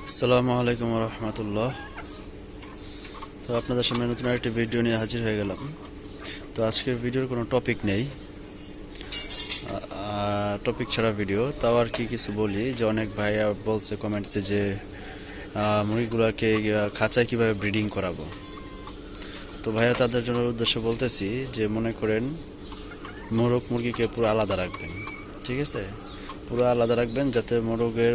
আসসালামু আলাইকুম রহমতুল্লাহ। তো আপনাদের সামনে নতুন একটি ভিডিও নিয়ে হাজির হয়ে গেলাম। তো আজকের ভিডিওর কোনো টপিক নেই, টপিক ছাড়া ভিডিও। তাও আর কি কিছু বলি যে অনেক ভাইয়া বলছে কমেন্টসে যে মুরগিগুলোকে খাঁচায় কীভাবে ব্রিডিং করাবো। তো ভাইয়া তাদের জন্য উদ্দেশ্যে বলতেছি যে মনে করেন মোরগ মুরগিকে পুরো আলাদা রাখবেন, ঠিক আছে? পুরো আলাদা রাখবেন যাতে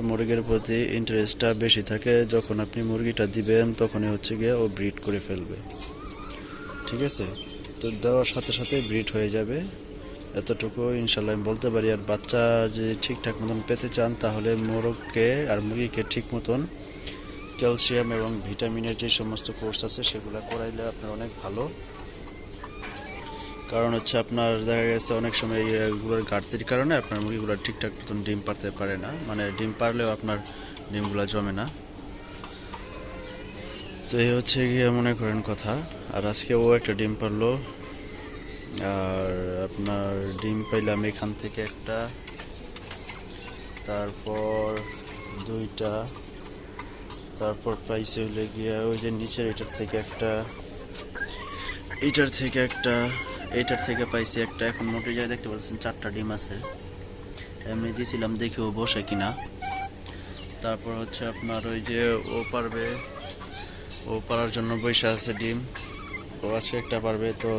মুরগের প্রতি ইন্টারেস্টটা বেশি থাকে। যখন আপনি মুরগিটা দিবেন তখনই হচ্ছে গিয়ে ও ব্রিড করে ফেলবে, ঠিক আছে? তো দেওয়ার সাথে সাথে ব্রিড হয়ে যাবে, এতটুকু ইনশাল্লাহ আমি বলতে পারি। আর বাচ্চা যদি ঠিকঠাক মতন পেতে চান তাহলে মোরগকে আর মুরগিকে ঠিক মতন ক্যালসিয়াম এবং ভিটামিনের যে সমস্ত কোর্স আছে সেগুলো করাইলে আপনার অনেক ভালো। কারণ হচ্ছে আপনার দেখা গেছে অনেক সময় এগুলোর ঘাটতির কারণে আপনার মুরগিগুলো ঠিকঠাক মতন ডিম পারতে পারে না, মানে ডিম পারলেও আপনার ডিমগুলো জমে না। তো এই হচ্ছে গিয়ে মনে করেন কথা। আর আজকে ও একটা ডিম পারলো, আর আপনার ডিম পাইলাম এখান থেকে একটা, তারপর দুইটা, তারপর পাইছে হলে গিয়া ওই যে নিচের এটার থেকে একটা, এইটার থেকে পাইছি একটা। এখন মোটে যায় দেখতে পাচ্ছেন 4টা ডিম আছে। এমনি দিয়েছিলাম দেখি ও বসে কিনা। তারপর হচ্ছে আপনার ওই যে ও পারার জন্য বসে আছে ডিম, ও আছে একটা পারবে। তো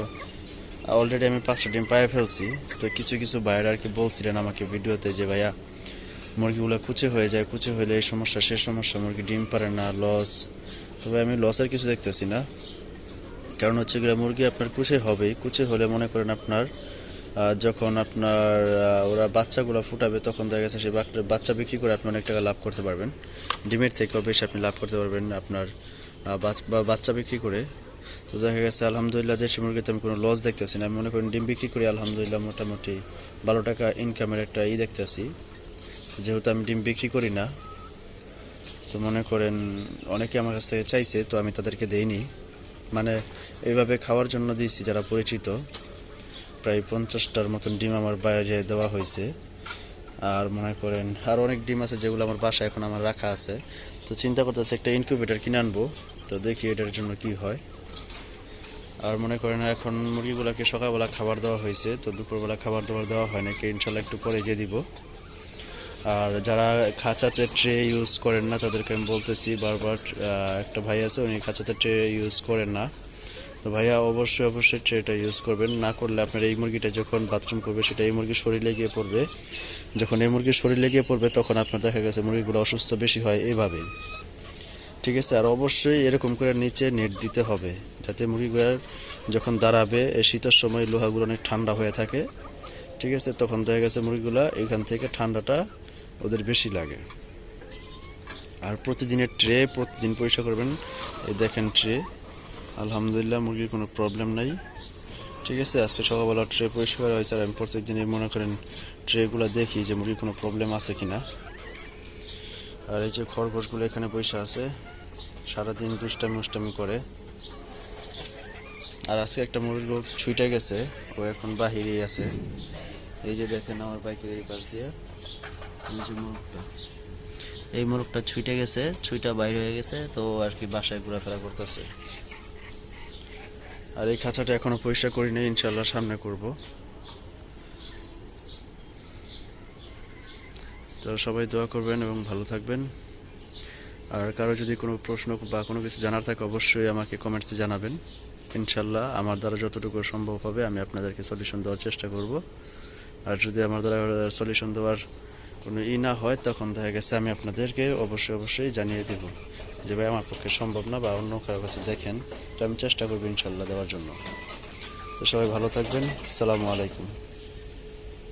অলরেডি আমি 5টা ডিম পায়ে ফেলছি। তো কিছু কিছু ভাইয়েরা আর কি বলছিলেন আমাকে ভিডিওতে যে ভাইয়া মুরগিগুলো কুচে হয়ে যায়, কুচে হলে এই সমস্যা সে সমস্যা, মুরগি ডিম পারে না, লস। তবে আমি লসের কিছু দেখতেছি না, কারণ হচ্ছে গিয়ে মুরগি আপনার কুচে হবেই। কুচে হলে মনে করেন আপনার যখন আপনার ওরা বাচ্চাগুলো ফুটাবে তখন দেখা গেছে সেই বাচ্চা বিক্রি করে আপনি অনেক টাকা লাভ করতে পারবেন। ডিমের থেকেও বেশি আপনি লাভ করতে পারবেন আপনার বাচ্চা বিক্রি করে। তো দেখা গেছে আলহামদুলিল্লাহ দেশি মুরগিতে আমি কোনো লস দেখতেছি না। আমি মনে করেন ডিম বিক্রি করে আলহামদুলিল্লাহ মোটামুটি 12 টাকা ইনকামের একটা দেখতেছি, যেহেতু আমি ডিম বিক্রি করি না। তো মনে করেন অনেকে আমার কাছ থেকে চাইছে, তো আমি তাদেরকে দেইনি, মানে এইভাবে খাওয়ার জন্য দিয়েছি যারা পরিচিত। প্রায় 50টার মতন ডিম আমার বাইরে দেওয়া হয়েছে। আর মনে করেন আর অনেক ডিম আছে যেগুলো আমার বাসায় এখন আমার রাখা আছে। তো চিন্তা করতেছি একটা ইনকিউবেটর কিনে আনবো, তো দেখি এটার জন্য কি হয়। আর মনে করেন এখন মুরগিগুলোকে সকালবেলা খাবার দেওয়া হয়েছে, তো দুপুরবেলা খাবার দেওয়া হয় নাকি ইনশাল্লাহ একটু পরে দিয়ে দিব। আর যারা খাঁচাতে ট্রে ইউজ করেন না তাদেরকে আমি বলতেছি বারবার, একটা ভাই আছে উনি খাঁচাতে ট্রে ইউজ করেন না। তো ভাইয়া অবশ্যই ট্রেটা ইউজ করবেন। না করলে আপনার এই মুরগিটা যখন বাথরুম করবে সেটা এই মুরগির শরীরে গিয়ে পড়বে। যখন এই মুরগির শরীরে গিয়ে পড়বে তখন আপনার দেখা গেছে মুরগিগুলো অসুস্থ বেশি হয় এইভাবেই, ঠিক আছে? আর অবশ্যই এরকম করে নিচে নেট দিতে হবে যাতে মুরগিগুলোর যখন দাঁড়াবে এই শীতের সময় লোহাগুলো অনেক ঠান্ডা হয়ে থাকে, ঠিক আছে? তখন দেখা গেছে মুরগিগুলো এখান থেকে ঠান্ডাটা ওদের বেশি লাগে। আর প্রতিদিনের ট্রে প্রতিদিন পরিষ্কার করবেন। এই দেখেন ট্রে, আলহামদুলিল্লাহ মুরগির কোনো প্রবলেম নাই, ঠিক আছে? আজকে সকালবেলা ট্রে পরিষ্কার হয়েছে। আর আমি প্রত্যেকদিনই মনে করেন ট্রেগুলো দেখি যে মুরগির কোনো প্রবলেম আছে কিনা। আর এই যে খরগোশগুলো এখানে বসে আছে, সারাদিন দুষ্টামি করে। আর আজকে একটা মুরগি ছুটে গেছে, ও এখন বাহিরেই আছে। এই যে দেখেন আমার বাইকের এই পাশ দিয়ে এই যে এই মোরগটা ছুটে গেছে, ছুইটা বাইরে হয়ে গেছে, তো আর কি বাসায় ঘোরাফেরা করতেছে। আর এই খাঁচাটা এখনো পরিষ্কার করি নাই, ইনশাল্লাহ সামনে করব। তো সবাই দোয়া করবেন এবং ভালো থাকবেন। আর কারো যদি কোনো প্রশ্ন বা কোনো কিছু জানার থাকে অবশ্যই আমাকে কমেন্টসে জানাবেন। ইনশাল্লাহ আমার দ্বারা যতটুকু সম্ভব হবে আমি আপনাদেরকে সলিউশন দেওয়ার চেষ্টা করব। আর যদি আমার দ্বারা সলিউশন দেওয়ার কোনো না হয় তখন দেখা গেছে আমি আপনাদেরকে অবশ্যই জানিয়ে দেব যে ভাই আমার পক্ষে সম্ভব না, বা অন্য কারো কাছে দেখেন, তো আমি চেষ্টা করবো ইনশাল্লাহ দেওয়ার জন্য। তো সবাই ভালো থাকবেন, আসসালামু আলাইকুম।